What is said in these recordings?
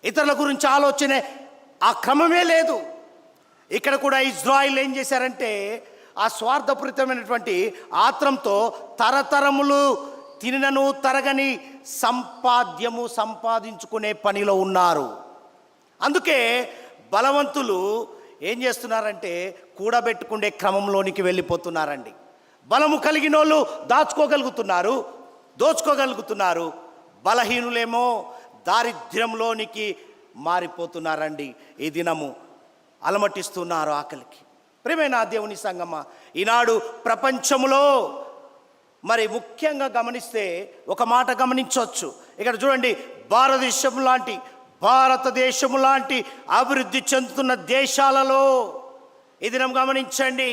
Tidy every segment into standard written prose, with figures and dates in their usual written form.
ఇతరుల గురించి ఆలోచనే ఆ క్రమమే లేదు. ఇక్కడ కూడా ఇజ్రాయిల్ ఏం చేశారంటే ఆ స్వార్థపూరితమైనటువంటి ఆత్రంతో తరతరములు తినను తరగని సంపాదించుకునే పనిలో ఉన్నారు. అందుకే బలవంతులు ఏం చేస్తున్నారంటే కూడబెట్టుకునే క్రమంలోనికి వెళ్ళిపోతున్నారండి. బలము కలిగిన వాళ్ళు దాచుకోగలుగుతున్నారు, దోచుకోగలుగుతున్నారు. బలహీనులేమో దారిద్ర్యంలోనికి మారిపోతున్నారండి. ఈ దినము అలమటిస్తున్నారు ఆకలికి. ప్రియమైన దేవుని సంగమా, ఈనాడు ప్రపంచంలో మరి ముఖ్యంగా గమనిస్తే ఒక మాట గమనించవచ్చు. ఇక్కడ చూడండి, భారతదేశం లాంటి అభివృద్ధి చెందుతున్న దేశాలలో ఈ దినం గమనించండి,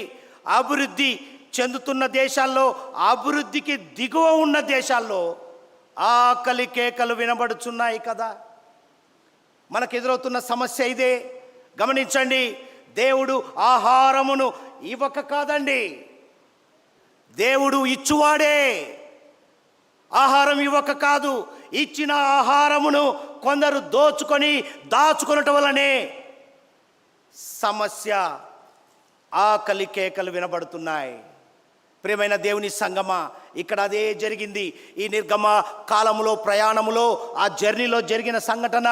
అభివృద్ధి చెందుతున్న దేశాల్లో, అభివృద్ధికి దిగువ ఉన్న దేశాల్లో ఆకలి కేకలు వినబడుచున్నాయి కదా. మనకు ఎదురవుతున్న సమస్య ఇదే. గమనించండి, దేవుడు ఆహారమును ఇవ్వక కాదండి, దేవుడు ఇచ్చువాడే. ఆహారం ఇవ్వక కాదు, ఇచ్చిన ఆహారమును కొందరు దాచుకొనటం వలనే సమస్య, ఆకలి కేకలు వినబడుతున్నాయి. ప్రియమైన దేవుని సంగమా, ఇక్కడ అదే జరిగింది. ఈ నిర్గమ కాలములో, ప్రయాణములో, ఆ జర్నీలో జరిగిన సంఘటన,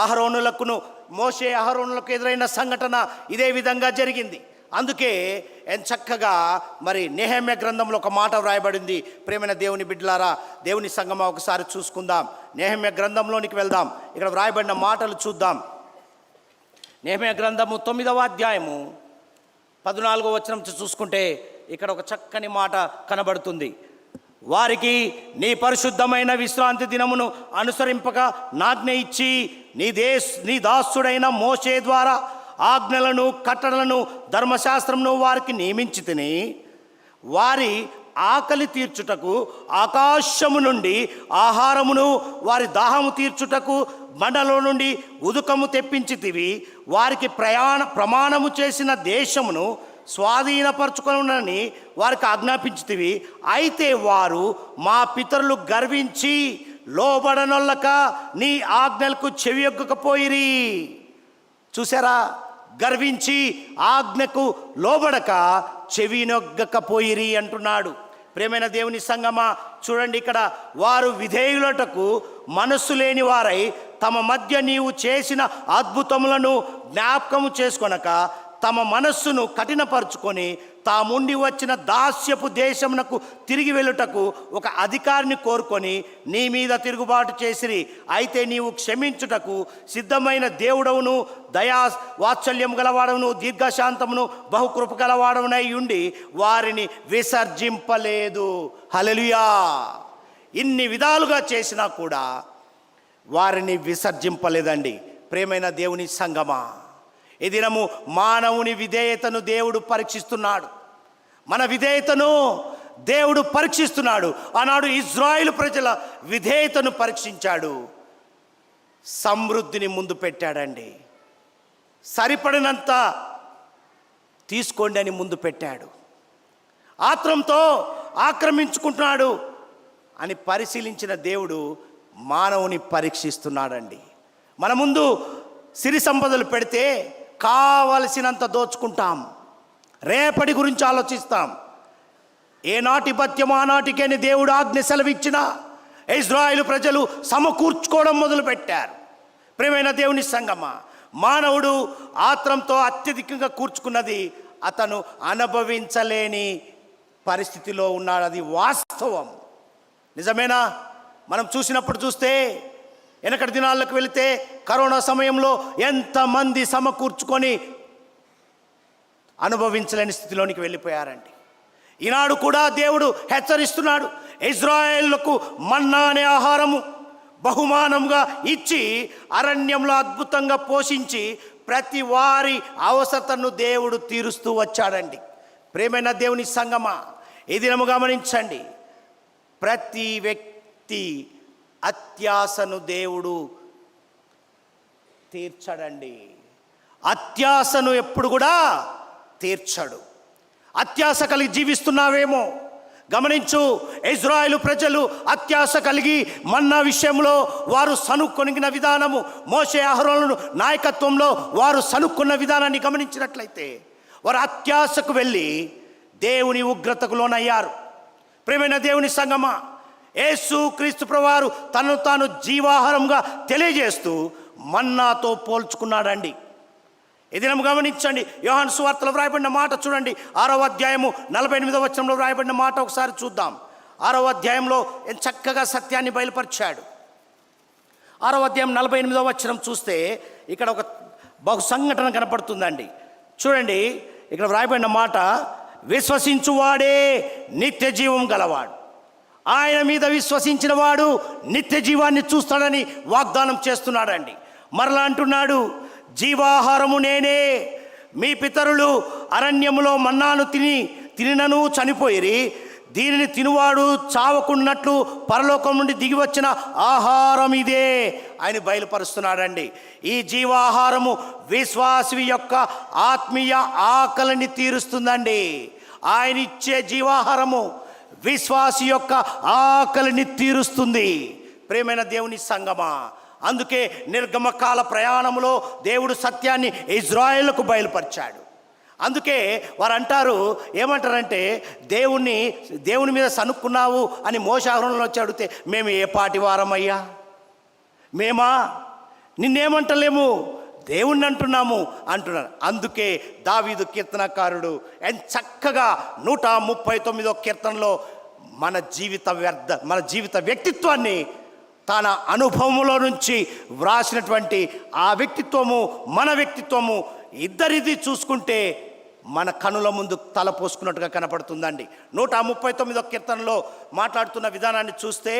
అహరోనులకు ఎదురైన సంఘటన ఇదే విధంగా జరిగింది. అందుకే చక్కగా మరి నెహెమ్యా గ్రంథంలో ఒక మాట వ్రాయబడింది. ప్రియమైన దేవుని బిడ్డలారా, దేవుని సంగమా, ఒకసారి చూసుకుందాం. నెహెమ్యా గ్రంథంలోనికి వెళ్దాం. ఇక్కడ వ్రాయబడిన మాటలు చూద్దాం. నెహెమ్యా గ్రంథము 9వ అధ్యాయము 14వ వచనం చూసుకుంటే ఇక్కడ ఒక చక్కని మాట కనబడుతుంది. వారికి నీ పరిశుద్ధమైన విశ్రాంతి దినమును అనుసరింపక నాజ్ఞ ఇచ్చి నీ దాసుడైన మోషే ద్వారా ఆజ్ఞలను, కట్టడలను, ధర్మశాస్త్రమును వారికి నియమించి తిని, వారి ఆకలి తీర్చుటకు ఆకాశము నుండి ఆహారమును, వారి దాహము తీర్చుటకు బండలో నుండి ఉదుకము తెప్పించితివి. వారికి ప్రమాణము చేసిన దేశమును స్వాధీనపరచుకొనని వారికి ఆజ్ఞాపించితివి. అయితే వారు మా పితరులు గర్వించి లోబడనొల్లక నీ ఆజ్ఞలకు చెవియొగ్గకపోయిరి. చూసారా, గర్వించి ఆజ్ఞకు లోబడక చెవినొగ్గకపోయిరి అంటున్నాడు. ప్రియమైన దేవుని సంగమా, చూడండి, ఇక్కడ వారు విధేయులటకు మనస్సు లేని వారై తమ మధ్య నీవు చేసిన అద్భుతములను జ్ఞాపకము చేసుకొనక తమ మనస్సును కఠినపరుచుకొని తాముండి వచ్చిన దాస్యపు దేశమునకు తిరిగి వెళ్ళుటకు ఒక అధికారిని కోరుకొని నీ మీద తిరుగుబాటు చేసిరి. అయితే నీవు క్షమించుటకు సిద్ధమైన దేవుడవును, దయా వాత్సల్యం గలవాడవును, దీర్ఘశాంతమును, బహుకృప గలవాడవునై ఉండి వారిని విసర్జింపలేదు. హల్లెలూయా. ఇన్ని విధాలుగా చేసినా కూడా వారిని విసర్జింపలేదండి. ప్రియమైన దేవుని సంగమా, ఈ దినము మానవుని విధేయతను దేవుడు పరీక్షిస్తున్నాడు. మన విధేయతను దేవుడు పరీక్షిస్తున్నాడు. ఆనాడు ఇజ్రాయేలు ప్రజల విధేయతను పరీక్షించాడు. సమృద్ధిని ముందు పెట్టాడండి. సరిపడినంత తీసుకోండి అని ముందు పెట్టాడు. ఆత్రంతో ఆక్రమించుకుంటున్నాడు అని పరిశీలించిన దేవుడు మానవుని పరీక్షిస్తున్నాడండి. మన ముందు సిరి సంపదలు పెడితే కావలసినంత దోచుకుంటాం, రేపటి గురించి ఆలోచిస్తాం. ఏనాటి పథ్యం ఆనాటికేని దేవుడు ఆజ్ఞ సెలవిచ్చిన ఇజ్రాయేలు ప్రజలు సమకూర్చుకోవడం మొదలుపెట్టారు. ప్రియమైన దేవుని సంగమా, మానవుడు ఆత్రంతో అత్యధికంగా కూర్చుకున్నది అతను అనుభవించలేని పరిస్థితిలో ఉన్నాడు. అది వాస్తవం. నిజమేనా? మనం చూస్తే వెనకటి దినాలకు వెళితే కరోనా సమయంలో ఎంతమంది సమకూర్చుకొని అనుభవించలేని స్థితిలోనికి వెళ్ళిపోయారండి. ఈనాడు కూడా దేవుడు హెచ్చరిస్తున్నాడు. ఇజ్రాయేలుకు మన్నా అనే ఆహారము బహుమానంగా ఇచ్చి అరణ్యంలో అద్భుతంగా పోషించి ప్రతి వారి అవసరతను దేవుడు తీరుస్తూ వచ్చాడండి. ప్రియమైన దేవుని సంగమా, ఈ దినము గమనించండి, ప్రతి వ్యక్తి అత్యాశను దేవుడు తీర్చడండి. అత్యాశను ఎప్పుడు కూడా తీర్చడు. అత్యాశ కలిగి జీవిస్తున్నావేమో, గమనించు, ఇజ్రాయేలు ప్రజలు అత్యాశ కలిగి మన్నా విషయంలో వారు సనుక్కొనిన విధానము, మోషే అహరోనుల నాయకత్వంలో వారు సనుక్కున్న విధానాన్ని గమనించినట్లయితే వారు అత్యాశకు వెళ్ళి దేవుని ఉగ్రతకు లోనయ్యారు. ప్రియమైన దేవుని సంగమా, యేసు క్రీస్తు ప్రభువారు తనను తాను జీవాహారంగా తెలియజేస్తూ మన్నాతో పోల్చుకున్నాడండి. ఈ దినం గమనించండి, యోహాను సువార్తలో వ్రాయబడిన మాట చూడండి, 6వ అధ్యాయము 48వ వచనంలో వ్రాయబడిన మాట ఒకసారి చూద్దాం. 6వ అధ్యాయంలో చక్కగా సత్యాన్ని బయలుపరిచాడు. 6వ అధ్యాయం 48వ వచనం చూస్తే ఇక్కడ ఒక బహు సంఘటన కనపడుతుందండి. చూడండి, ఇక్కడ వ్రాయబడిన మాట, విశ్వసించువాడే నిత్య జీవం గలవాడు, ఆయన మీద విశ్వసించిన వాడు నిత్య జీవాన్ని చూస్తాడని వాగ్దానం చేస్తున్నాడండి. మరలా అంటున్నాడు, జీవాహారము నేనే. మీ పితరులు అరణ్యములో మన్నాను తినినను చనిపోయిరి, దీనిని తినువాడు చావకున్నట్లు పరలోకం నుండి దిగి వచ్చిన ఆహారం ఇదే ఆయన బయలుపరుస్తున్నాడండి. ఈ జీవాహారము విశ్వాసి యొక్క ఆత్మీయ ఆకలిని తీరుస్తుందండి. ఆయన ఇచ్చే జీవాహారము విశ్వాసి యొక్క ఆకలిని తీరుస్తుంది. ప్రియమైన దేవుని సంగమా, అందుకే నిర్గమకాల ప్రయాణంలో దేవుడు సత్యాన్ని ఇజ్రాయేలుకు బయలుపరిచాడు. అందుకే వారు అంటారు, ఏమంటారంటే, దేవుని మీద సనుక్కున్నావు అని మోషే అహరోనులను వచ్చి అడిగితే, మేము ఏ పాటి వారమయ్యా, మేమా, నిన్నేమంటలేము, దేవుణ్ణి అంటున్నాము అంటున్నారు. అందుకే దావీదు కీర్తనకారుడు చక్కగా 139వ కీర్తనలో మన జీవిత వ్యక్తిత్వాన్ని తన అనుభవంలో నుంచి వ్రాసినటువంటి ఆ వ్యక్తిత్వము, మన వ్యక్తిత్వము ఇద్దరిది చూసుకుంటే మన కనుల ముందు తల పోసుకున్నట్టుగా కనపడుతుందండి. 139వ కీర్తనలో మాట్లాడుతున్న విధానాన్ని చూస్తే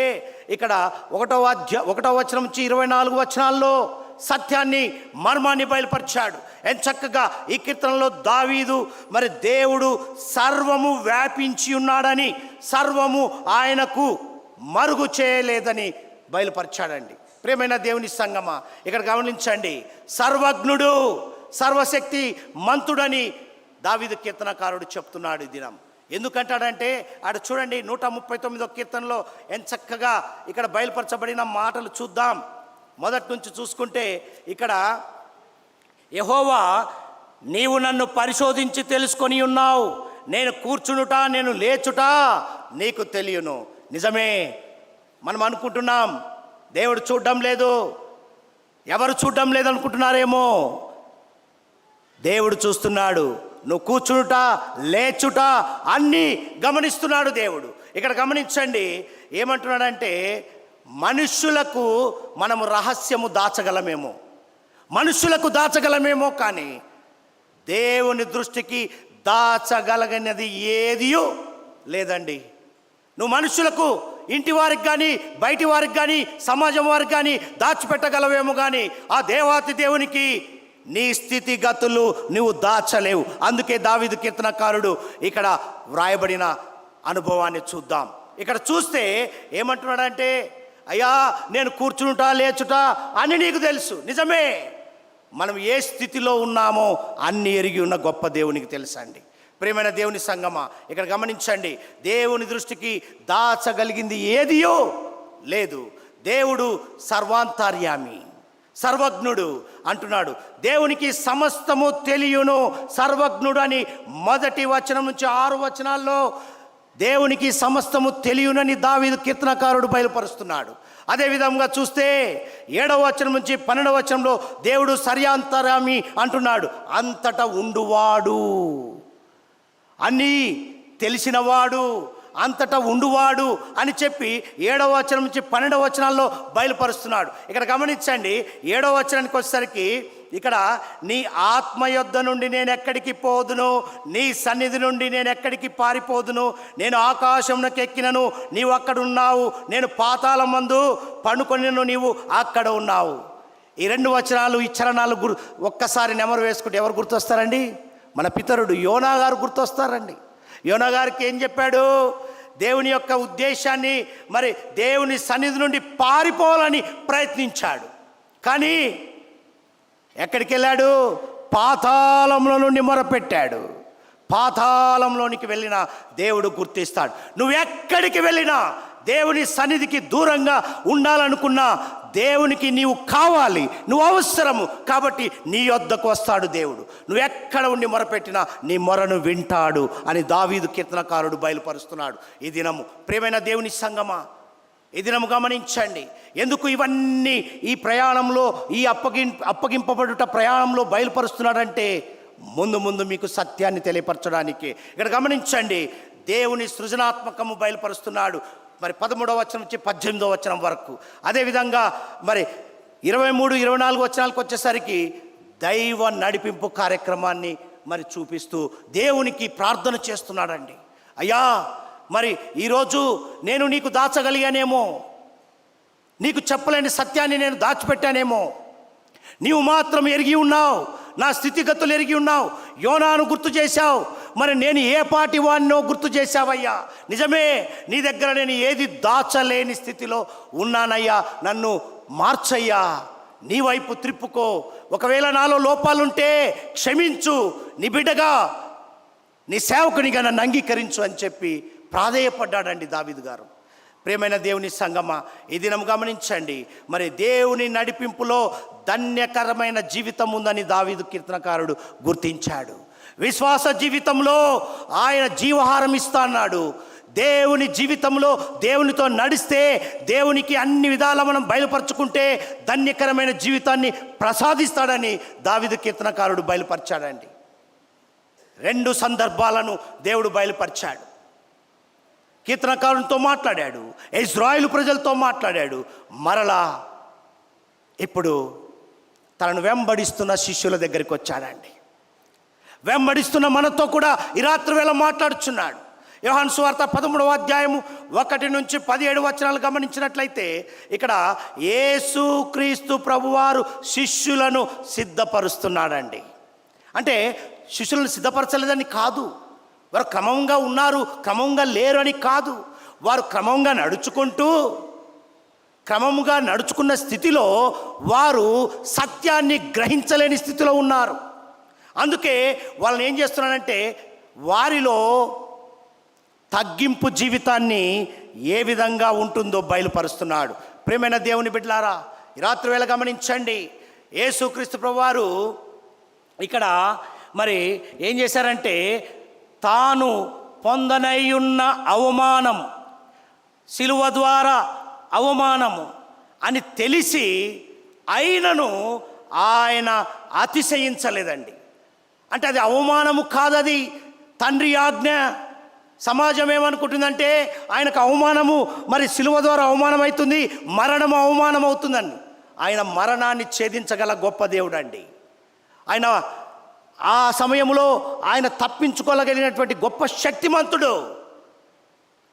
ఇక్కడ 1వ వచనం నుంచి 24 వచనాల్లో సత్యాన్ని, మర్మాన్ని బయలుపరిచాడు. చక్కగా ఈ కీర్తనలో దావీదు మరి దేవుడు సర్వము వ్యాపించి ఉన్నాడని, సర్వము ఆయనకు మరుగు చేయలేదని బయలుపరిచాడండి. ప్రియమైన దేవుని సంగమా, ఇక్కడ గమనించండి, సర్వజ్ఞుడు, సర్వశక్తి మంతుడని దావీదు కీర్తనకారుడు చెప్తున్నాడు ఈ దినం. ఎందుకంటాడంటే ఆడ చూడండి, 139వ కీర్తనలో చక్కగా ఇక్కడ బయలుపరచబడిన మాటలు చూద్దాం. మొదటి నుంచి చూసుకుంటే ఇక్కడ, యెహోవా నీవు నన్ను పరిశోధించి తెలుసుకొని ఉన్నావు, నేను కూర్చునుట నేను లేచుట నీకు తెలియను. నిజమే, మనం అనుకుంటున్నాం దేవుడు చూడడం లేదు, ఎవరు చూడడం లేదు అనుకుంటున్నారేమో. దేవుడు చూస్తున్నాడు. నువ్వు కూర్చునుట లేచుట అన్నీ గమనిస్తున్నాడు దేవుడు. ఇక్కడ గమనించండి, ఏమంటున్నాడంటే, మనుష్యులకు మనము రహస్యము దాచగలమేమో, మనుష్యులకు దాచగలమేమో, కానీ దేవుని దృష్టికి దాచగలగనది ఏదియో లేదండి. నువ్వు మనుషులకు, ఇంటి వారికి కానీ, బయటి వారికి కానీ, సమాజం వారికి కానీ దాచిపెట్టగలవేమో, కానీ ఆ దేవాతి దేవునికి నీ స్థితిగతులు నువ్వు దాచలేవు. అందుకే దావీదు కీర్తనకారుడు ఇక్కడ వ్రాయబడిన అనుభవాన్ని చూద్దాం. ఇక్కడ చూస్తే ఏమంటున్నాడంటే, అయ్యా నేను కూర్చుంటా లేచుట అని నీకు తెలుసు. నిజమే, మనం ఏ స్థితిలో ఉన్నామో అన్ని ఎరిగి ఉన్న గొప్ప దేవునికి తెలుసండి. ప్రియమైన దేవుని సంగమా, ఇక్కడ గమనించండి, దేవుని దృష్టికి దాచగలిగింది ఏదియో లేదు. దేవుడు సర్వాంతర్యామి, సర్వజ్ఞుడు అంటున్నాడు. దేవునికి సమస్తము తెలియను, సర్వజ్ఞుడు అని 1వ వచనం నుంచి 6 వచనాల్లో దేవునికి సమస్తము తెలియనని దావీదు కీర్తనకారుడు బయలుపరుస్తున్నాడు. అదేవిధంగా చూస్తే 7వ వచనం నుంచి 12వ వచనంలో దేవుడు సర్వాంతర్యామి అంటున్నాడు. అంతటా ఉండువాడు, అన్నీ తెలిసినవాడు, అంతటా ఉండువాడు అని చెప్పి 7వ వచనం నుంచి 12వ వచనాల్లో బయలుపరుస్తున్నాడు. ఇక్కడ గమనించండి, 7వ వచనానికి వచ్చేసరికి ఇక్కడ, నీ ఆత్మ యొద్ద నుండి నేను ఎక్కడికి పోదును, నీ సన్నిధి నుండి నేను ఎక్కడికి పారిపోదును, నేను ఆకాశంలోకి ఎక్కినను నీవు అక్కడ ఉన్నావు, నేను పాతాళం మందు పండుకొనిను నీవు అక్కడ ఉన్నావు. ఈ 2 వచనాలు, ఈ చరణాలు ఒక్కసారి నెమరు వేసుకుంటే ఎవరు గుర్తొస్తారండి? మన పితరుడు యోనా గారు గుర్తొస్తారండి. యోనా గారికి ఏం చెప్పాడు? దేవుని యొక్క ఉద్దేశాన్ని, మరి దేవుని సన్నిధి నుండి పారిపోవాలని ప్రయత్నించాడు. కానీ ఎక్కడికి వెళ్ళాడు? పాతాళంలో నుండి మొరపెట్టాడు. పాతాళంలోనికి వెళ్ళినా దేవుడు గుర్తిస్తాడు. నువ్వు ఎక్కడికి వెళ్ళినా, దేవుని సన్నిధికి దూరంగా ఉండాలనుకున్నా, దేవునికి నీవు కావాలి, నువ్వు అవసరము కాబట్టి నీ యొద్దకు వస్తాడు దేవుడు. నువ్వు ఎక్కడ ఉండి మొరపెట్టినా నీ మొరను వింటాడు అని దావీదు కీర్తనకారుడు బయలుపరుస్తున్నాడు. ఈ దినము ప్రియమైన దేవుని సంగమా, ఈ దినము గమనించండి. ఎందుకు ఇవన్నీ ఈ ప్రయాణంలో, ఈ అప్పగింపబడుట ప్రయాణంలో బయలుపరుస్తున్నాడంటే ముందు మీకు సత్యాన్ని తెలియపరచడానికి. ఇక్కడ గమనించండి, దేవుని సృజనాత్మకము బయలుపరుస్తున్నాడు. మరి 13వ వచనం నుంచి 18వ వచనం వరకు, అదేవిధంగా మరి 23, 24 వచనాలకు వచ్చేసరికి దైవ నడిపింపు కార్యక్రమాన్ని మరి చూపిస్తూ దేవునికి ప్రార్థన చేస్తున్నాడండి. అయ్యా, మరి ఈరోజు నేను నీకు దాచగలిగానేమో, నీకు చెప్పలేని సత్యాన్ని నేను దాచిపెట్టానేమో, నీవు మాత్రం ఎరిగి ఉన్నావు, నా స్థితిగతులు ఎరిగి ఉన్నావు. యోనాను గుర్తు చేశావు, మరి నేను ఏ పాటి వాడినో గుర్తు చేశావయ్యా. నిజమే, నీ దగ్గర నేను ఏది దాచలేని స్థితిలో ఉన్నానయ్యా. నన్ను మార్చయ్యా, నీ వైపు త్రిప్పుకో. ఒకవేళ నాలో లోపాలుంటే క్షమించు, నీ బిడ్డగా, నీ సేవకునిగా నన్ను అంగీకరించు అని చెప్పి ప్రాధేయపడ్డాడండి దావీదు గారు. ప్రియమైన దేవుని సంగమా, ఈ దినం గమనించండి, మరి దేవుని నడిపింపులో ధన్యకరమైన జీవితం ఉందని దావీదు కీర్తనకారుడు గుర్తించాడు. విశ్వాస జీవితంలో ఆయన జీవహారం ఇస్తా అన్నాడు. దేవుని జీవితంలో దేవునితో నడిస్తే, దేవునికి అన్ని విధాలా మనం బయలుపరచుకుంటే ధన్యకరమైన జీవితాన్ని ప్రసాదిస్తాడని దావీదు కీర్తనకారుడు బయలుపరిచాడండి. 2 సందర్భాలను దేవుడు బయలుపరిచాడు. కీర్తనకారునితో మాట్లాడాడు, ఇశ్రాయేలు ప్రజలతో మాట్లాడాడు, మరలా ఇప్పుడు తనను వెంబడిస్తున్న శిష్యుల దగ్గరికి వచ్చాడండి. వెంబడిస్తున్న మనతో కూడా ఈ రాత్రి వేళ మాట్లాడుచున్నాడు. యోహాను సువార్త 13వ అధ్యాయము 1 నుంచి 17 వచనాలు గమనించినట్లయితే ఇక్కడ యేసుక్రీస్తు ప్రభువారు శిష్యులను సిద్ధపరుస్తున్నాడండి. అంటే శిష్యులను సిద్ధపరచలేదని కాదు, వారు క్రమంగా ఉన్నారు, క్రమంగా లేరు అని కాదు. వారు క్రమంగా నడుచుకున్న స్థితిలో వారు సత్యాన్ని గ్రహించలేని స్థితిలో ఉన్నారు. అందుకే వాళ్ళని ఏం చేస్తున్నాడంటే వారిలో తగ్గింపు జీవితాన్ని ఏ విధంగా ఉంటుందో బయలుపరుస్తున్నాడు. ప్రియమైన దేవుని బిడ్డలారా, ఈ రాత్రి వేళ గమనించండి, యేసుక్రీస్తు ప్రభువారు ఇక్కడ మరి ఏం చేశారంటే తాను పొందనయ్యున్న అవమానం, శిలువ ద్వారా అవమానము అని తెలిసి అయినను ఆయన అతిశయించలేదండి. అంటే అది అవమానము కాదది తండ్రి ఆజ్ఞ. సమాజం ఏమనుకుంటుందంటే ఆయనకు అవమానము, మరి శిలువ ద్వారా అవమానం అవుతుంది, మరణము అవమానం అవుతుందని. ఆయన మరణాన్ని ఛేదించగల గొప్ప దేవుడు అండి. ఆయన ఆ సమయంలో ఆయన తప్పించుకోగలిగినటువంటి గొప్ప శక్తిమంతుడు.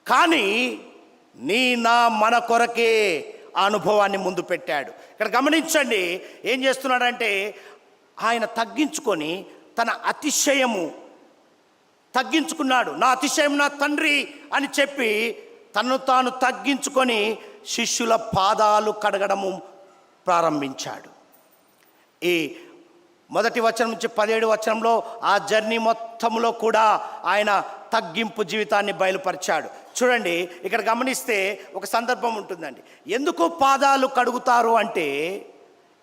కానీ మన కొరకే ఆ అనుభవాన్ని ముందు పెట్టాడు. ఇక్కడ గమనించండి, ఏం చేస్తున్నాడంటే ఆయన తగ్గించుకొని తన అతిశయము తగ్గించుకున్నాడు. నా అతిశయం నా తండ్రి అని చెప్పి తను తాను తగ్గించుకొని శిష్యుల పాదాలు కడగడము ప్రారంభించాడు. ఈ 1 వచనం నుంచి 17 వచనంలో ఆ జర్నీ మొత్తంలో కూడా ఆయన తగ్గింపు జీవితాన్ని బయలుపరిచాడు. చూడండి, ఇక్కడ గమనిస్తే ఒక సందర్భం ఉంటుందండి. ఎందుకు పాదాలు కడుగుతారు అంటే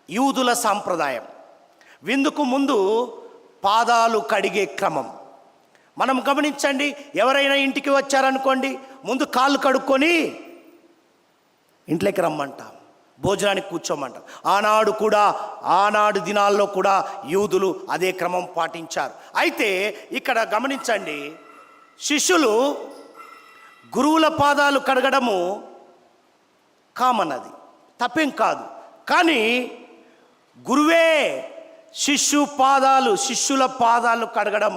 యూదుల సాంప్రదాయం. విందుకు ముందు పాదాలు కడిగే క్రమం మనం గమనించండి. ఎవరైనా ఇంటికి వచ్చారనుకోండి, ముందు కాళ్ళు కడుక్కొని ఇంట్లోకి రమ్మంటాం, భోజనానికి కూర్చోమంటాం. ఆనాడు దినాల్లో కూడా యూదులు అదే క్రమం పాటించారు. అయితే ఇక్కడ గమనించండి, శిష్యులు గురువుల పాదాలు కడగడము కామన్, అది తప్పేం కాదు. కానీ గురువే శిష్యుల పాదాలు కడగడం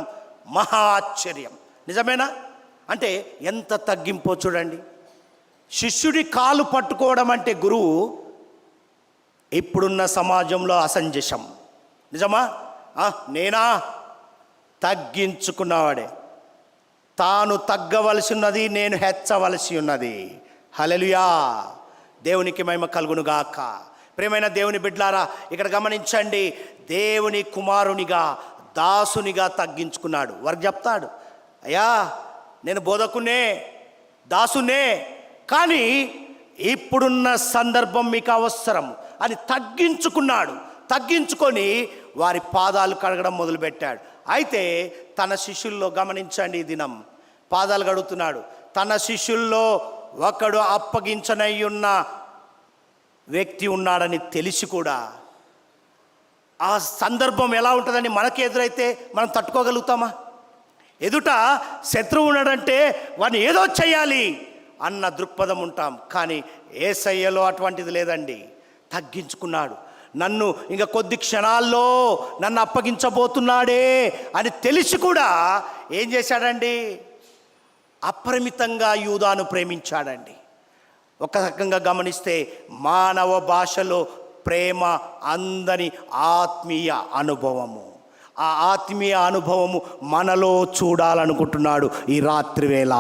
మహా ఆశ్చర్యం. నిజమేనా? అంటే ఎంత తగ్గింపో చూడండి. శిష్యుడి కాలు పట్టుకోవడం అంటే గురువు ఇప్పుడున్న సమాజంలో అసంజసం. నిజమా? నేనా? తగ్గించుకున్నవాడే. తాను తగ్గవలసి ఉన్నది, నేను హెచ్చవలసి ఉన్నది. హల్లెలూయా, దేవునికి మహిమ కలుగునుగాక. ప్రియమైన దేవుని బిడ్డలారా, ఇక్కడ గమనించండి, దేవుని కుమారునిగా దాసునిగా తగ్గించుకున్నాడు. వారికి చెప్తాడు, అయ్యా నేను బోధకునే, దాసునే, కానీ ఇప్పుడున్న సందర్భం మీకు అవసరం అని తగ్గించుకున్నాడు. తగ్గించుకొని వారి పాదాలు కడగడం మొదలుపెట్టాడు. అయితే తన శిష్యుల్లో గమనించండి, ఈ దినం పాదాలు కడుగుతున్నాడు. తన శిష్యుల్లో ఒకడు అప్పగించనయ్యున్న వ్యక్తి ఉన్నాడని తెలిసి కూడా ఆ సందర్భం ఎలా ఉంటుందని మనకి ఎదురైతే మనం తట్టుకోగలుగుతామా? ఎదుట శత్రువు ఉన్నాడంటే వాడిని ఏదో చెయ్యాలి అన్న దృక్పథం ఉంటాం. కానీ యేసయ్యలో అటువంటిది లేదండి. తగ్గించుకున్నాడు. నన్ను ఇంకా కొద్ది క్షణాల్లో నన్ను అప్పగించబోతున్నాడే అని తెలిసి కూడా ఏం చేశాడండి? అపరిమితంగా యూదాను ప్రేమించాడండి. ఒక రకంగా గమనిస్తే మానవ భాషలో ప్రేమ అందని ఆత్మీయ అనుభవము. ఆ ఆత్మీయ అనుభవము మనలో చూడాలనుకుంటున్నాడు ఈ రాత్రి వేళ.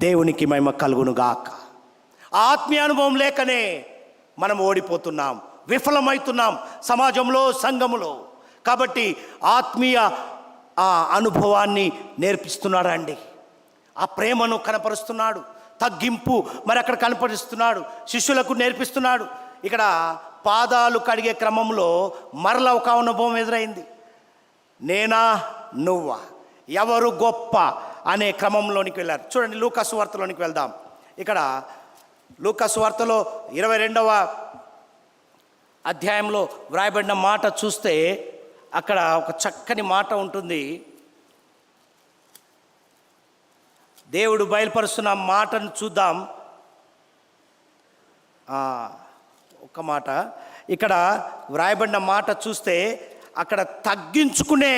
దేవునికి మహిమ కలుగునుగాక. ఆ ఆత్మీయ అనుభవం లేకనే మనం ఓడిపోతున్నాం, విఫలమవుతున్నాం సమాజంలో, సంఘములో. కాబట్టి ఆత్మీయ ఆ అనుభవాన్ని నేర్పిస్తున్నాడండి. ఆ ప్రేమను కనపరుస్తున్నాడు. తగ్గింపు మరి అక్కడ కనపరుస్తున్నాడు, శిష్యులకు నేర్పిస్తున్నాడు. ఇక్కడ పాదాలు కడిగే క్రమంలో మరల ఒక అనుభవం ఎదురైంది. నేనా నువ్వా, ఎవరు గొప్ప అనే క్రమంలోనికి వెళ్ళారు. చూడండి, లూకా సువార్తలోనికి వెళ్దాం. ఇక్కడ లూకా సువార్తలో 22వ అధ్యాయంలో వ్రాయబడిన మాట చూస్తే అక్కడ ఒక చక్కని మాట ఉంటుంది. దేవుడు బయలుపరుస్తున్న మాటను చూద్దాం. ఒక మాట ఇక్కడ వ్రాయబడిన మాట చూస్తే అక్కడ తగ్గించుకునే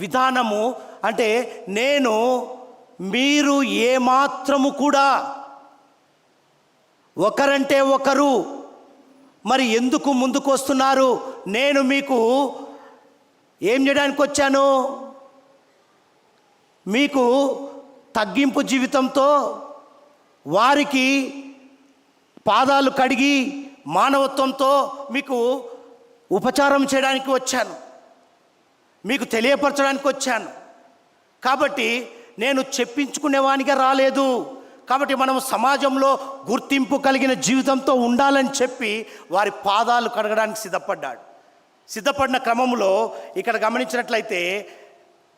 విధానము అంటే, నేను మీరు ఏమాత్రము కూడా ఒకరంటే ఒకరు మరి ఎందుకు ముందుకు వస్తున్నారు? నేను మీకు ఏం చేయడానికి వచ్చాను? మీకు తగ్గింపు జీవితంతో వారికి పాదాలు కడిగి మానవత్వంతో మీకు ఉపచారం చేయడానికి వచ్చాను, మీకు తెలియపరచడానికి వచ్చాను. కాబట్టి నేను చెప్పించుకునేవానిగా రాలేదు. కాబట్టి మనం సమాజంలో గుర్తింపు కలిగిన జీవితంతో ఉండాలని చెప్పి వారి పాదాలు కడగడానికి సిద్ధపడ్డాడు. సిద్ధపడిన క్రమంలో ఇక్కడ గమనించినట్లయితే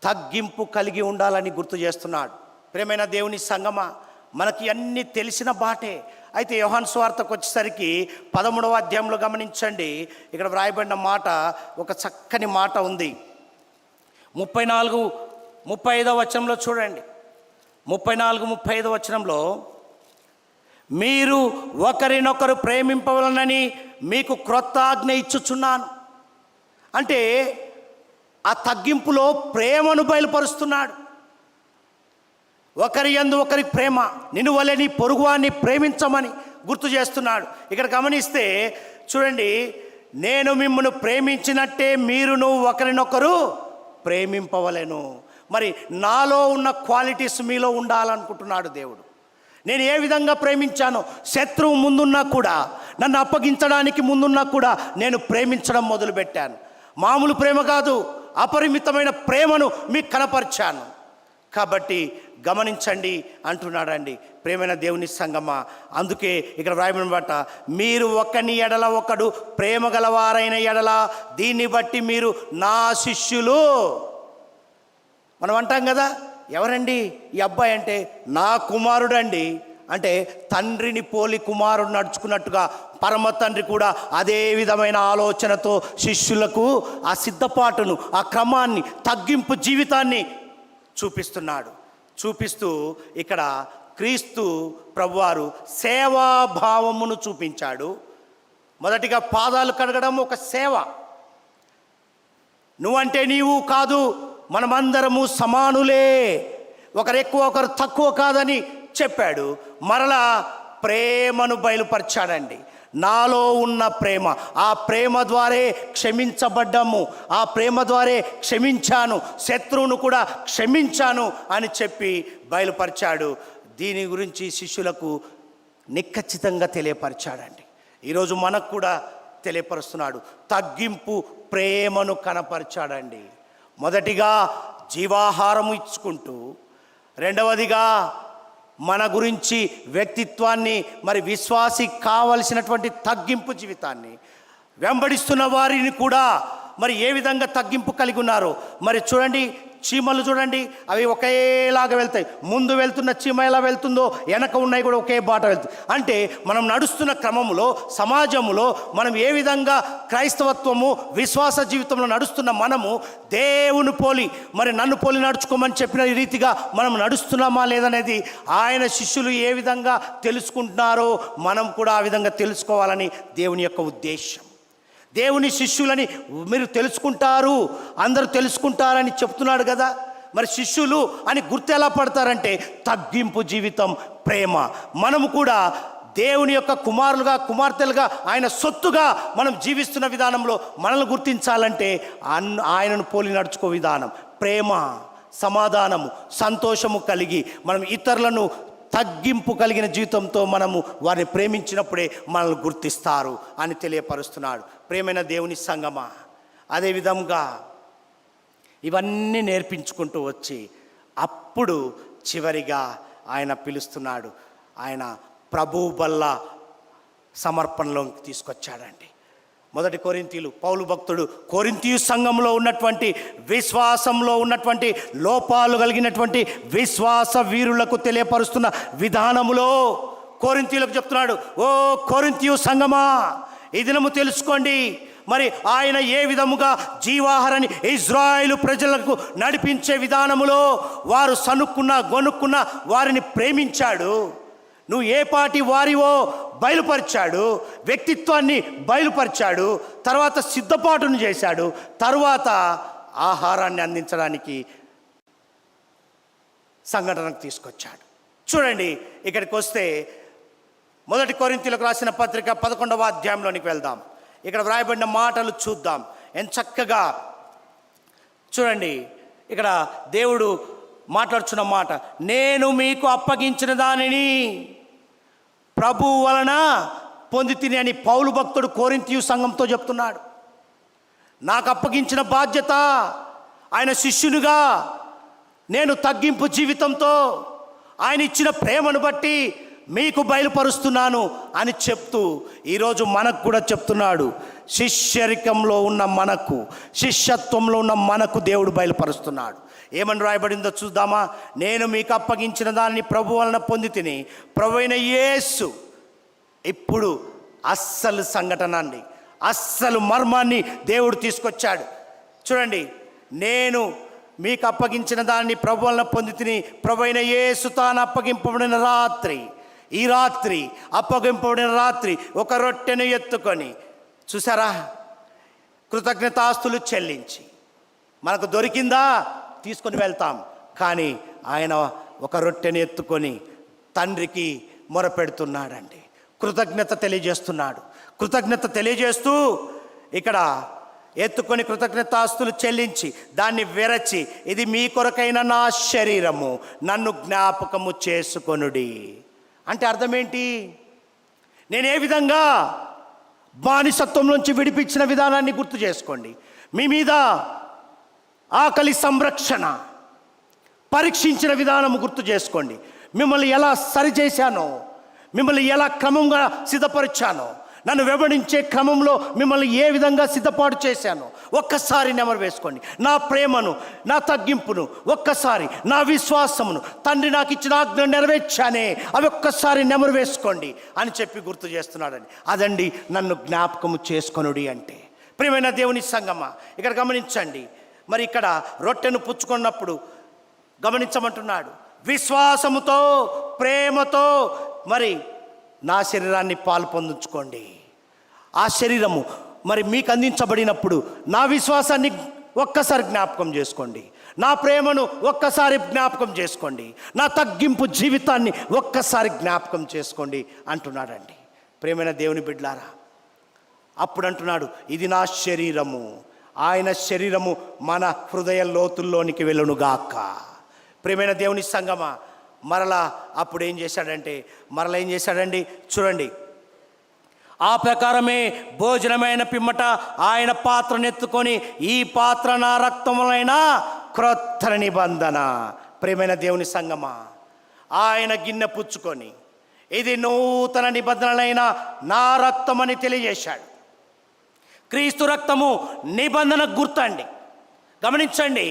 తగ్గింపు కలిగి ఉండాలని గుర్తు చేస్తున్నాడు. ప్రియమైన దేవుని సంగమా, మనకి అన్నీ తెలిసిన బాటే. అయితే యోహాను సువార్తకు వచ్చేసరికి 13వ అధ్యాయంలో గమనించండి, ఇక్కడ వ్రాయబడిన మాట ఒక చక్కని మాట ఉంది. 34-35 వచనంలో చూడండి. 34-35 వచనంలో, మీరు ఒకరినొకరు ప్రేమింపవలనని మీకు క్రొత్త ఆజ్ఞ ఇచ్చుచున్నాను. అంటే ఆ తగ్గింపులో ప్రేమను బయలుపరుస్తున్నాడు. ఒకరి యందు ఒకరికి ప్రేమ, నిన్ను వలె నీ పొరుగువాన్ని ప్రేమించమని గుర్తు చేస్తున్నాడు. ఇక్కడ గమనిస్తే చూడండి, నేను మిమ్మల్ని ప్రేమించినట్టే మీరును ఒకరినొకరు ప్రేమింపవలెను. మరి నాలో ఉన్న క్వాలిటీస్ మీలో ఉండాలనుకుంటున్నాడు దేవుడు. నేను ఏ విధంగా ప్రేమించానో, శత్రువు ముందున్నా కూడా, నన్ను అప్పగించడానికి ముందున్నా కూడా నేను ప్రేమించడం మొదలుపెట్టాను. మామూలు ప్రేమ కాదు, అపరిమితమైన ప్రేమను మీకు కనపరిచాను. కాబట్టి గమనించండి అంటున్నాడండి. ప్రేమైన దేవుని సంగమా, అందుకే ఇక్కడ వ్రాయబడిన మాట, మీరు ఒకని ఎడల ఒకడు ప్రేమ గలవారైన ఎడల దీన్ని బట్టి మీరు నా శిష్యులు. మనం అంటాం కదా, ఎవరండి ఈ అబ్బాయి అంటే, నా కుమారుడు అండి అంటే, తండ్రిని పోలి కుమారుడు నడుచుకున్నట్టుగా పరమ తండ్రి కూడా అదే విధమైన ఆలోచనతో శిష్యులకు ఆ సిద్ధపాటును, ఆ క్రమాన్ని, తగ్గింపు జీవితాన్ని చూపిస్తున్నాడు. చూపిస్తూ ఇక్కడ క్రీస్తు ప్రభువారు సేవాభావమును చూపించాడు. మొదటిగా పాదాలు కడగడం ఒక సేవ. నువ్వంటే నీవు కాదు, మనమందరము సమానులే, ఒకరు ఎక్కువ ఒకరు తక్కువ కాదని చెప్పాడు. మరలా ప్రేమను బయలుపరిచాడండి. నాలో ఉన్న ప్రేమ, ఆ ప్రేమ ద్వారే క్షమించబడ్డాము, ఆ ప్రేమ ద్వారే క్షమించాను, శత్రువును కూడా క్షమించాను అని చెప్పి బయలుపరిచాడు. దీని గురించి శిష్యులకు నిఖచ్చితంగా తెలియపరిచాడండి. ఈరోజు మనకు కూడా తెలియపరుస్తున్నాడు. తగ్గింపు ప్రేమను కనపరిచాడండి. మొదటిగా జీవాహారము ఇచ్చుకుంటూ, రెండవదిగా మన గురించి వ్యక్తిత్వాన్ని, మరి విశ్వాసి కావలసినటువంటి తగ్గింపు జీవితాన్ని, వెంబడిస్తున్న వారిని కూడా మరి ఏ విధంగా తగ్గింపు కలిగి ఉన్నారో మరి చూడండి. చీమలు చూడండి, అవి ఒకేలాగా వెళ్తాయి. ముందు వెళ్తున్న చీమ ఎలా వెళ్తుందో వెనక ఉన్నాయి కూడా ఒకే బాట వెళ్తుంది. అంటే మనం నడుస్తున్న క్రమంలో, సమాజంలో మనం ఏ విధంగా క్రైస్తవత్వము, విశ్వాస జీవితంలో నడుస్తున్న మనము దేవుని పోలి, మరి నన్ను పోలి నడుచుకోమని చెప్పిన రీతిగా మనం నడుస్తున్నామా లేదనేది ఆయన శిష్యులు ఏ విధంగా తెలుసుకుంటున్నారో మనం కూడా ఆ విధంగా తెలుసుకోవాలని దేవుని యొక్క ఉద్దేశం. దేవుని శిష్యులని మీరు తెలుసుకుంటారు, అందరూ తెలుసుకుంటారని చెప్తున్నాడు కదా. మరి శిష్యులు అని గుర్తు ఎలా పడతారంటే తగ్గింపు జీవితం, ప్రేమ. మనము కూడా దేవుని యొక్క కుమారులుగా, కుమార్తెలుగా, ఆయన సొత్తుగా మనం జీవిస్తున్న విధానంలో మనల్ని గుర్తించాలంటే ఆయనను పోలి నడుచుకో విధానం, ప్రేమ, సమాధానము, సంతోషము కలిగి మనం ఇతరులను తగ్గింపు కలిగిన జీవితంతో మనము వారిని ప్రేమించినప్పుడే మనల్ని గుర్తిస్తారు అని తెలియపరుస్తున్నాడు. ప్రేమైన దేవుని సంగమా, అదేవిధంగా ఇవన్నీ నేర్పించుకుంటూ వచ్చి అప్పుడు చివరిగా ఆయన పిలుస్తున్నాడు. ఆయన ప్రభువు బల్ల సమర్పణలోకి తీసుకొచ్చాడండి. మొదటి కొరింథీయులు పౌలు భక్తుడు కొరింథీయు సంఘంలో ఉన్నటువంటి విశ్వాసంలో ఉన్నటువంటి లోపాలు కలిగినటువంటి విశ్వాస వీరులకు తెలియపరుస్తున్న విధానములో కొరింథీయులకు చెప్తున్నాడు, ఓ కొరింథీయు సంఘమా, ఈ దినము తెలుసుకోండి. మరి ఆయన ఏ విధముగా జీవాహారాన్ని ఇజ్రాయేలు ప్రజలకు నడిపించే విధానములో వారు సనుక్కున్నా గొనుక్కున్నా వారిని ప్రేమించాడు. నువ్వు ఏ పాటి వారివో బయలుపరిచాడు, వ్యక్తిత్వాన్ని బయలుపరిచాడు, తర్వాత సిద్ధపాటును చేశాడు, తరువాత ఆహారాన్ని అందించడానికి సంఘటనకు తీసుకొచ్చాడు. చూడండి, ఇక్కడికి వస్తే మొదటి కొరింథీయులకు రాసిన పత్రిక 11వ అధ్యాయంలోనికి వెళ్దాం. ఇక్కడ వ్రాయబడిన మాటలు చూద్దాం. ఎంత చక్కగా చూడండి, ఇక్కడ దేవుడు మాట్లాడుచున్న మాట, నేను మీకు అప్పగించిన దానిని ప్రభువు వలన పొంది తిని అని పౌలు భక్తుడు కొరింథీయు సంఘంతో చెప్తున్నాడు. నాకు అప్పగించిన బాధ్యత, ఆయన శిష్యునిగా నేను తగ్గింపు జీవితంతో ఆయన ఇచ్చిన ప్రేమను బట్టి మీకు బయలుపరుస్తున్నాను అని చెప్తూ ఈరోజు మనకు కూడా చెప్తున్నాడు. శిష్యరికంలో ఉన్న మనకు, శిష్యత్వంలో ఉన్న మనకు దేవుడు బయలుపరుస్తున్నాడు. ఏమని రాయబడిందో చూద్దామా. నేను మీకు అప్పగించిన దాన్ని ప్రభు వలన పొంది తిని, ప్రభు అయిన యేసు. ఇప్పుడు అస్సలు సంఘటన అండి, అస్సలు మర్మాన్ని దేవుడు తీసుకొచ్చాడు. చూడండి, నేను మీకు అప్పగించిన దాన్ని ప్రభు వలన పొంది తిని, ప్రభు అయిన యేసు తాను అప్పగింపబడిన రాత్రి, ఈ రాత్రి అప్పగింపబడిన రాత్రి ఒక రొట్టెను ఎత్తుకొని, చూసారా, కృతజ్ఞతాస్తులు చెల్లించి, మనకు దొరికిందా తీసుకొని వెళ్తాం, కానీ ఆయన ఒక రొట్టెని ఎత్తుకొని తండ్రికి మొరపెడుతున్నాడండి. కృతజ్ఞత తెలియజేస్తున్నాడు. కృతజ్ఞత తెలియజేస్తూ ఇక్కడ ఎత్తుకొని కృతజ్ఞతాస్తులు చెల్లించి దాన్ని విరచి, ఇది మీ కొరకైన నా శరీరము, నన్ను జ్ఞాపకము చేసుకొనుడి. అంటే అర్థం ఏంటి? నేను ఏ విధంగా బానిసత్వం నుంచి విడిపించిన విధానాన్ని గుర్తు చేసుకోండి. మీ మీద ఆకలి సంరక్షణ పరీక్షించిన విధానము గుర్తు చేసుకోండి. మిమ్మల్ని ఎలా సరిచేశానో, మిమ్మల్ని ఎలా క్రమంగా సిద్ధపరిచానో, నన్ను వెంబడించే క్రమంలో మిమ్మల్ని ఏ విధంగా సిద్ధపాటు చేశానో ఒక్కసారి నెమరు వేసుకోండి. నా ప్రేమను, నా తగ్గింపును, ఒక్కసారి నా విశ్వాసమును, తండ్రి నాకు ఇచ్చిన ఆజ్ఞ నెరవేర్చానే, అవి ఒక్కసారి నెమరు వేసుకోండి అని చెప్పి గుర్తు చేస్తున్నాడండి. అదండి నన్ను జ్ఞాపకము చేసుకొనుడి అంటే. ప్రియమైన దేవుని సంగమా, ఇక్కడ గమనించండి. మరి ఇక్కడ రొట్టెను పుచ్చుకున్నప్పుడు గమనించమంటున్నాడు, విశ్వాసముతో, ప్రేమతో మరి నా శరీరాన్ని పాలు పొందించుకోండి. ఆ శరీరము మరి మీకు అందించబడినప్పుడు నా విశ్వాసాన్ని ఒక్కసారి జ్ఞాపకం చేసుకోండి, నా ప్రేమను ఒక్కసారి జ్ఞాపకం చేసుకోండి, నా తగ్గింపు జీవితాన్ని ఒక్కసారి జ్ఞాపకం చేసుకోండి అంటున్నాడండి. ప్రేమైన దేవుని బిడ్డలారా, అప్పుడు అంటున్నాడు, ఇది నా శరీరము, ఆయన శరీరము మన హృదయ లోతుల్లోనికి వెళ్ళునుగాక. ప్రియమైన దేవుని సంగమా, మరలా అప్పుడు ఏం చేశాడంటే, మరలా ఏం చేశాడండి చూడండి, ఆ ప్రకారమే భోజనమైన పిమ్మట ఆయన పాత్రనెత్తుకొని, ఈ పాత్ర నా రక్తములైన క్రొత్త నిబంధన. ప్రియమైన దేవుని సంగమా, ఆయన గిన్నె పుచ్చుకొని, ఇది నూతన నిబంధనలైన నా రక్తమని తెలియజేశాడు. క్రీస్తు రక్తము నిబంధన గుర్తండి. గమనించండి,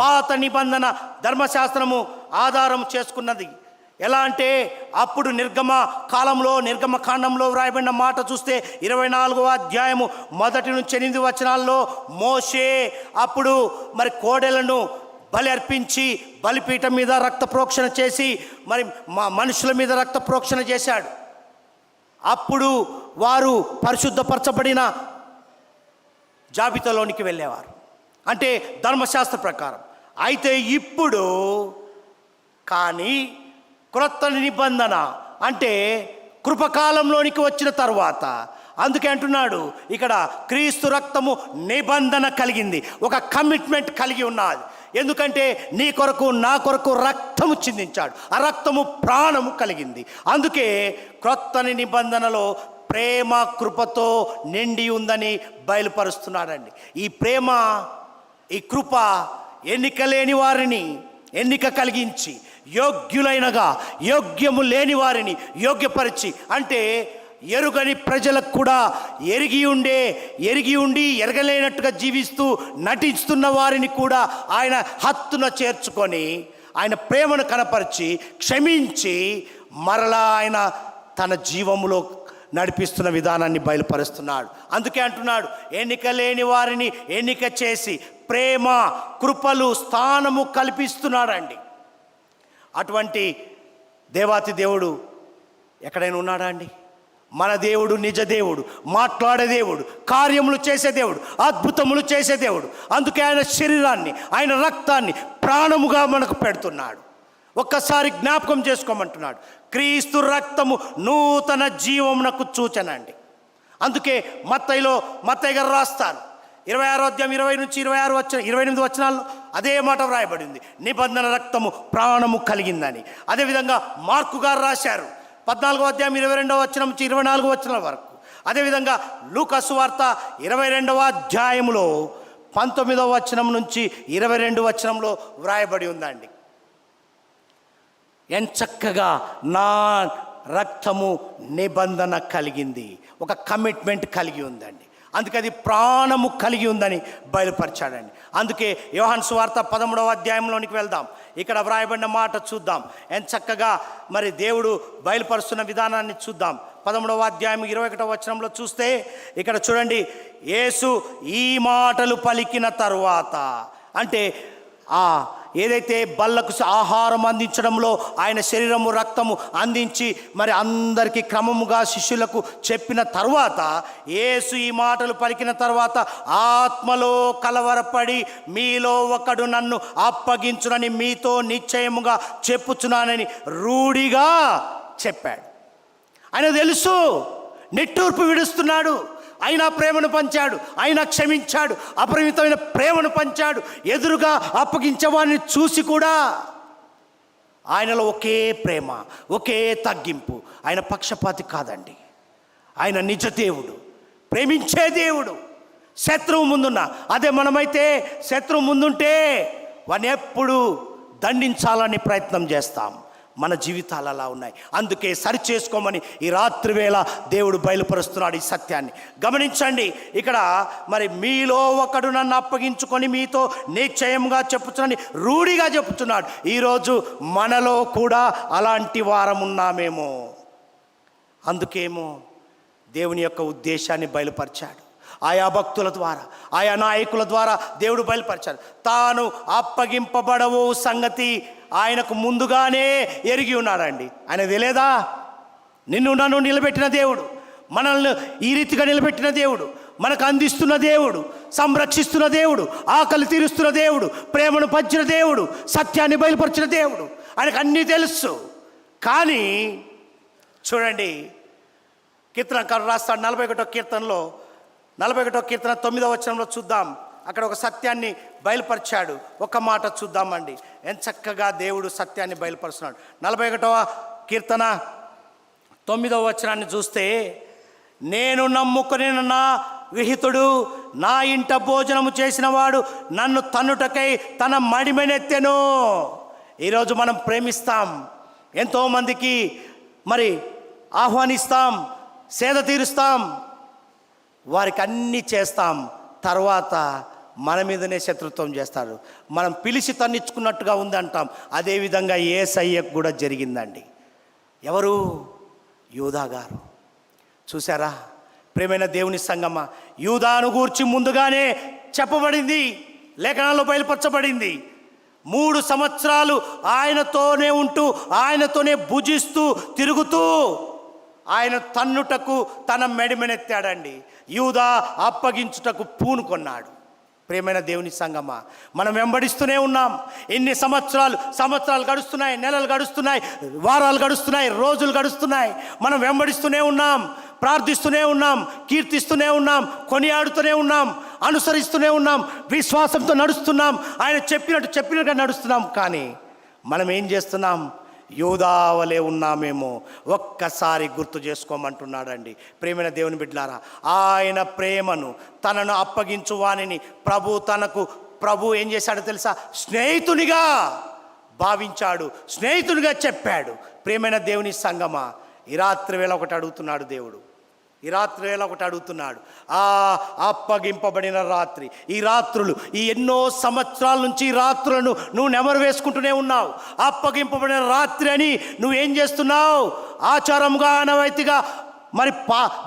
పాత నిబంధన ధర్మశాస్త్రము ఆధారం చేసుకున్నది. ఎలా అంటే అప్పుడు నిర్గమ కాండంలో వ్రాయబడిన మాట చూస్తే 24వ అధ్యాయము 1 నుంచి 8 వచనాల్లో మోషే అప్పుడు మరి కోడెలను బలి అర్పించి బలిపీఠం మీద రక్త ప్రోక్షణ చేసి మరి మనుషుల మీద రక్త ప్రోక్షణ చేశాడు. అప్పుడు వారు పరిశుద్ధపరచబడిన జాబితాలోనికి వెళ్ళేవారు, అంటే ధర్మశాస్త్ర ప్రకారం. అయితే ఇప్పుడు కానీ క్రొత్త నిబంధన అంటే కృపకాలంలోనికి వచ్చిన తర్వాత, అందుకే అంటున్నాడు ఇక్కడ క్రీస్తు రక్తము నిబంధన కలిగింది, ఒక కమిట్మెంట్ కలిగి ఉన్నది. ఎందుకంటే నీ కొరకు నా కొరకు రక్తము చిందించాడు, ఆ రక్తము ప్రాణము కలిగింది. అందుకే క్రొత్త నిబంధనలో ప్రేమ కృపతో నిండి ఉందని బయలుపరుస్తున్నాడండి. ఈ ప్రేమ, ఈ కృప ఎన్నిక లేని వారిని ఎన్నిక కలిగించి, యోగ్యము లేని వారిని యోగ్యపరిచి, అంటే ఎరుగని ప్రజలకు కూడా ఎరిగి ఉండి ఎరగలేనట్టుగా జీవిస్తూ నటిస్తున్న వారిని కూడా ఆయన హత్తున చేర్చుకొని ఆయన ప్రేమను కనపరిచి క్షమించి మరలా ఆయన తన జీవములో నడిపిస్తున్న విధానాన్ని బయలుపరుస్తున్నాడు. అందుకే అంటున్నాడు, ఎన్నిక లేని వారిని ఎన్నిక చేసి ప్రేమ కృపలు స్థానము కల్పిస్తున్నాడండి. అటువంటి దేవాతి దేవుడు ఎక్కడైనా ఉన్నాడా అండి? మన దేవుడు నిజ దేవుడు, మాట్లాడే దేవుడు, కార్యములు చేసే దేవుడు, అద్భుతములు చేసే దేవుడు. అందుకే ఆయన శరీరాన్ని, ఆయన రక్తాన్ని ప్రాణముగా మనకు పెడుతున్నాడు. ఒక్కసారి జ్ఞాపకం చేసుకోమంటున్నాడు, క్రీస్తు రక్తము నూతన జీవమునకు సూచనండి. అందుకే మత్తయి గారు రాస్తారు 26వ అధ్యాయం 20 నుంచి 28 వచనాల్లో అదే మాట వ్రాయబడింది, నిబంధన రక్తము ప్రాణము కలిగిందని. అదేవిధంగా మార్కు గారు రాశారు 14వ అధ్యాయం 22వ వచనం నుంచి 24వ వచనం వరకు. అదేవిధంగా లూకా సువార్త 22వ అధ్యాయములో 19వ వచనం నుంచి 22 వచనంలో వ్రాయబడి ఉందండి. ఎంచక్కగా నా రక్తము నిబంధన కలిగింది, ఒక కమిట్మెంట్ కలిగి ఉందండి. అందుకే అది ప్రాణము కలిగి ఉందని బయలుపరిచాడండి. అందుకే యోహాను సువార్త 13వ అధ్యాయంలోనికి వెళ్దాం. ఇక్కడ వ్రాయబడిన మాట చూద్దాం, ఎంచక్కగా మరి దేవుడు బయలుపరుస్తున్న విధానాన్ని చూద్దాం. 13వ అధ్యాయం 21వ వచనంలో చూస్తే ఇక్కడ చూడండి, యేసు ఈ మాటలు పలికిన తరువాత, అంటే ఏదైతే బల్లకు ఆహారం అందించడంలో ఆయన శరీరము రక్తము అందించి మరి అందరికీ క్రమముగా శిష్యులకు చెప్పిన తర్వాత, యేసు ఈ మాటలు పలికిన తర్వాత ఆత్మలో కలవరపడి మీలో ఒకడు నన్ను అప్పగించునని మీతో నిశ్చయముగా చెప్పుచున్నానని రూఢిగా చెప్పాడు. ఆయన తెలుసు నిట్టూర్పు విడుస్తున్నాడు, ఆయన ప్రేమను పంచాడు, ఆయన క్షమించాడు, అపరిమితమైన ప్రేమను పంచాడు. ఎదురుగా అప్పగించేవాడిని చూసి కూడా ఆయనలో ఒకే ప్రేమ, ఒకే తగ్గింపు. ఆయన పక్షపాతి కాదండి, ఆయన నిజ దేవుడు, ప్రేమించే దేవుడు. శత్రువు ముందున్న, అదే మనమైతే శత్రువు ముందుంటే వాడిని ఎప్పుడు దండించాలని ప్రయత్నం చేస్తాం. మన జీవితాలు అలా ఉన్నాయి. అందుకే సరి చేసుకోమని ఈ రాత్రి వేళ దేవుడు బయలుపరుస్తున్నాడు ఈ సత్యాన్ని. గమనించండి, ఇక్కడ మరి మీలో ఒకడు నన్ను అప్పగించుకొని మీతో నిశ్చయంగా చెప్పుచునని రూఢిగా చెప్పుచున్నాడు. ఈరోజు మనలో కూడా అలాంటి వారం ఉన్నామేమో. అందుకేమో దేవుని యొక్క ఉద్దేశాన్ని బయలుపరిచాడు. ఆయా భక్తుల ద్వారా, ఆయా నాయకుల ద్వారా దేవుడు బయలుపరిచాడు. తాను అప్పగింపబడవు సంగతి ఆయనకు ముందుగానే ఎరిగి ఉన్నాడండి. ఆయన తెలియదా? నిన్ను నన్ను నిలబెట్టిన దేవుడు, మనల్ని ఈ రీతిగా నిలబెట్టిన దేవుడు, మనకు అందిస్తున్న దేవుడు, సంరక్షిస్తున్న దేవుడు, ఆకలి తీరుస్తున్న దేవుడు, ప్రేమను పంచిన దేవుడు, సత్యాన్ని బయలుపరిచిన దేవుడు, ఆయనకు అన్నీ తెలుసు. కానీ చూడండి, కీర్తనకారుడు రాస్తాడు 41వ కీర్తనలో 41వ కీర్తన 9వ వచనంలో చూద్దాం. అక్కడ ఒక సత్యాన్ని బయలుపరిచాడు. ఒక మాట చూద్దామండి, ఎంత చక్కగా దేవుడు సత్యాన్ని బయలుపరుస్తున్నాడు. 41వ కీర్తన 9వ వచనాన్ని చూస్తే నేను నమ్ముకుని నా విహితుడు నా ఇంట భోజనము చేసిన వాడు నన్ను తన్నుటకై తన మడిమెనెత్తెను. ఈరోజు మనం ప్రేమిస్తాం, ఎంతోమందికి మరి ఆహ్వానిస్తాం, సేద తీరుస్తాం, వారికి అన్నీ చేస్తాం. తర్వాత మన మీదనే శత్రుత్వం చేస్తారు. మనం పిలిచి తన్నించుకున్నట్టుగా ఉంది అంటాం. అదేవిధంగా యేసయ్యకు కూడా జరిగిందండి. ఎవరు? యూదా గారు. చూసారా ప్రియమైన దేవుని సంగమా, యూదాను గూర్చి ముందుగానే చెప్పబడింది, లేఖనాల్లో బయలుపరచబడింది. 3 సంవత్సరాలు ఆయనతోనే ఉంటూ ఆయనతోనే భుజిస్తూ తిరుగుతూ ఆయన తన్నుటకు తన మెడిమెనెత్తాడండి. యూదా అప్పగించుటకు పూనుకొన్నాడు. ప్రియమైన దేవుని సంగమా, మనం వెంబడిస్తూనే ఉన్నాం. ఎన్ని సంవత్సరాలు గడుస్తున్నాయి, నెలలు గడుస్తున్నాయి, వారాలు గడుస్తున్నాయి, రోజులు గడుస్తున్నాయి. మనం వెంబడిస్తూనే ఉన్నాం, ప్రార్థిస్తూనే ఉన్నాం, కీర్తిస్తూనే ఉన్నాం, కొనియాడుతూనే ఉన్నాం, అనుసరిస్తూనే ఉన్నాం, విశ్వాసంతో నడుస్తున్నాం, ఆయన చెప్పినట్టుగా నడుస్తున్నాం. కానీ మనం ఏం చేస్తున్నాం? యూదావలే ఉన్నామేమో. ఒక్కసారి గుర్తు చేసుకోమంటున్నాడండి. ప్రేమైన దేవుని బిడ్డలారా, ఆయన ప్రేమను, తనను అప్పగించు వానిని ప్రభు ఏం చేశాడో తెలుసా? స్నేహితునిగా భావించాడు, స్నేహితునిగా చెప్పాడు. ప్రేమైన దేవుని సంగమా, ఈ రాత్రి వేళ ఒకటి అడుగుతున్నాడు దేవుడు. ఆ అప్పగింపబడిన రాత్రి, ఈ రాత్రులు, ఈ ఎన్నో సంవత్సరాల నుంచి ఈ రాత్రులను నువ్వు నెమరు వేసుకుంటూనే ఉన్నావు. అప్పగింపబడిన రాత్రి అని నువ్వేం చేస్తున్నావు? ఆచారంగా, అనవైతిగా మరి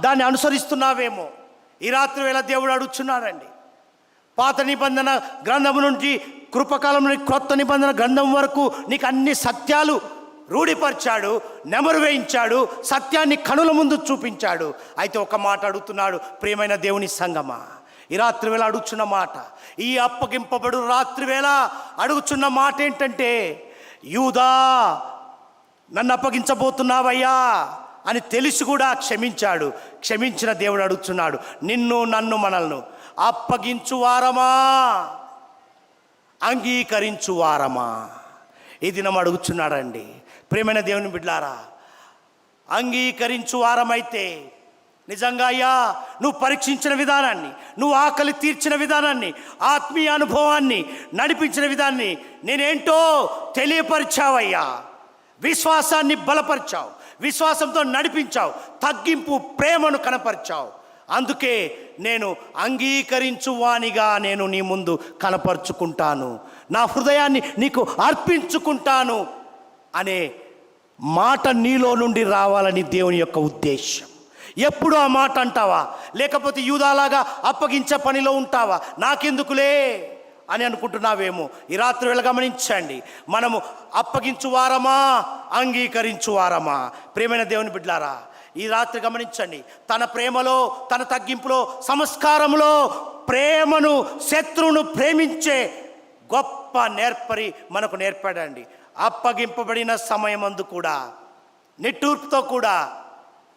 దాన్ని అనుసరిస్తున్నావేమో. ఈ రాత్రి వేళ దేవుడు అడుగుతున్నాడండి. పాత నిబంధన గ్రంథం నుంచి కృపకాలం నుండి క్రొత్త నిబంధన గ్రంథం వరకు నీకు అన్ని సత్యాలు రూఢిపరిచాడు, నెమరు వేయించాడు, సత్యాన్ని కనుల ముందు చూపించాడు. అయితే ఒక మాట అడుగుతున్నాడు. ప్రియమైన దేవుని సంగమా, ఈ రాత్రి వేళ అడుగుచున్న మాట, ఈ అప్పగింపబడు రాత్రి వేళ అడుగుచున్న మాట ఏంటంటే, యూదా నన్ను అప్పగించబోతున్నావయ్యా అని తెలిసి కూడా క్షమించాడు. క్షమించిన దేవుడు అడుగుతున్నాడు, నిన్ను నన్ను మనల్ని అప్పగించువారమా, అంగీకరించువారమా? ఈ దినం అడుగుచున్నాడండి. ప్రియమైన దేవుని బిడ్డలారా, అంగీకరించు వారమైతే నిజంగా అయ్యా నువ్వు పరీక్షించిన విధానాన్ని, నువ్వు ఆకలి తీర్చిన విధానాన్ని, ఆత్మీయ అనుభవాన్ని నడిపించిన విధాన్ని నేనేంటో తెలియపరిచావయ్యా. విశ్వాసాన్ని బలపరిచావు, విశ్వాసంతో నడిపించావు, తగ్గింపు ప్రేమను కనపరిచావు. అందుకే నేను అంగీకరించువానిగా నేను నీ ముందు కనపరుచుకుంటాను, నా హృదయాన్ని నీకు అర్పించుకుంటాను అనే మాట నీలో నుండి రావాలని దేవుని యొక్క ఉద్దేశం. ఎప్పుడు ఆ మాట అంటావా? లేకపోతే యూదాలాగా అప్పగించే పనిలో ఉంటావా? నాకెందుకులే అని అనుకుంటున్నావేమో. ఈ రాత్రి వేళ గమనించండి, మనము అప్పగించువారమా, అంగీకరించువారమా? ప్రియమైన దేవుని బిడ్డలారా, ఈ రాత్రి గమనించండి, తన ప్రేమలో, తన తగ్గింపులో, సంస్కారంలో ప్రేమను, శత్రువును ప్రేమించే గొప్ప నేర్పరి మనకు నేర్పాడండి. అప్పగింపబడిన సమయమందు కూడా, నిట్టూర్పుతో కూడా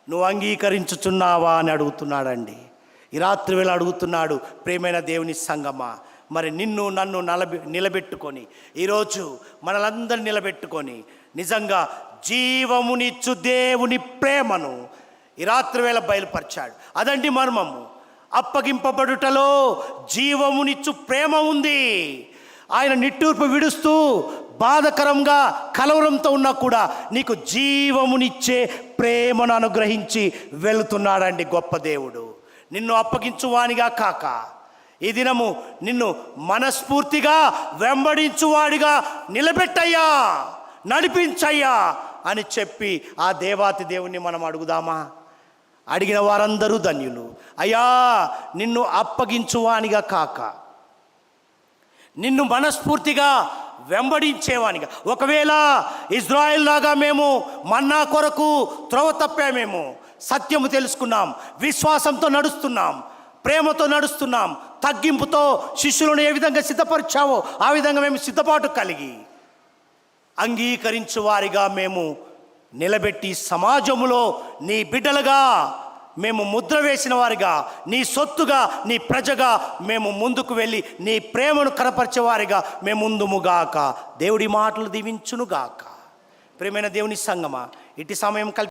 నువ్వు అంగీకరించుచున్నావా అని అడుగుతున్నాడండి. ఈ రాత్రి వేళ అడుగుతున్నాడు. ప్రియమైన దేవుని సంగమా, మరి నిన్ను నన్ను నిలబెట్టుకొని, ఈరోజు మనలందరినీ నిలబెట్టుకొని నిజంగా జీవమునిచ్చు దేవుని ప్రేమను ఈ రాత్రి వేళ బయలుపరిచాడు. అదండి మర్మము. అప్పగింపబడుటలో జీవమునిచ్చు ప్రేమ ఉంది. ఆయన నిట్టూర్పు విడుస్తూ బాధకరంగా కలవరంతో ఉన్నా కూడా నీకు జీవమునిచ్చే ప్రేమను అనుగ్రహించి వెళుతున్నాడండి గొప్ప దేవుడు. నిన్ను అప్పగించువానిగా కాక, ఈ దినము నిన్ను మనస్ఫూర్తిగా వెంబడించువాడిగా నిలబెట్టయ్యా, నడిపించయ్యా అని చెప్పి ఆ దేవాతి దేవుణ్ణి మనం అడుగుదామా? అడిగిన వారందరూ ధన్యులు. అయ్యా, నిన్ను అప్పగించువానిగా కాక, నిన్ను మనస్ఫూర్తిగా వెంబడించేవానిగా. ఒకవేళ ఇజ్రాయెల్ లాగా మేము మన్నా కొరకు త్రోవ తప్పామేమో, సత్యము తెలుసుకున్నాం, విశ్వాసంతో నడుస్తున్నాం, ప్రేమతో నడుస్తున్నాం, తగ్గింపుతో శిష్యులను ఏ విధంగా సిద్ధపరిచావో ఆ విధంగా మేము సిద్ధపాటు కలిగి అంగీకరించు వారిగా మేము నిలబెట్టి సమాజములో నీ బిడ్డలుగా మేము ముద్ర వేసిన వారిగా, నీ సొత్తుగా, నీ ప్రజగా మేము ముందుకు వెళ్ళి నీ ప్రేమను కనపరిచేవారిగా మేము ముందుముగాక. దేవుడి మాటలు దీవించునుగాక. ప్రియమైన దేవుని సంగమా, ఇటు సమయం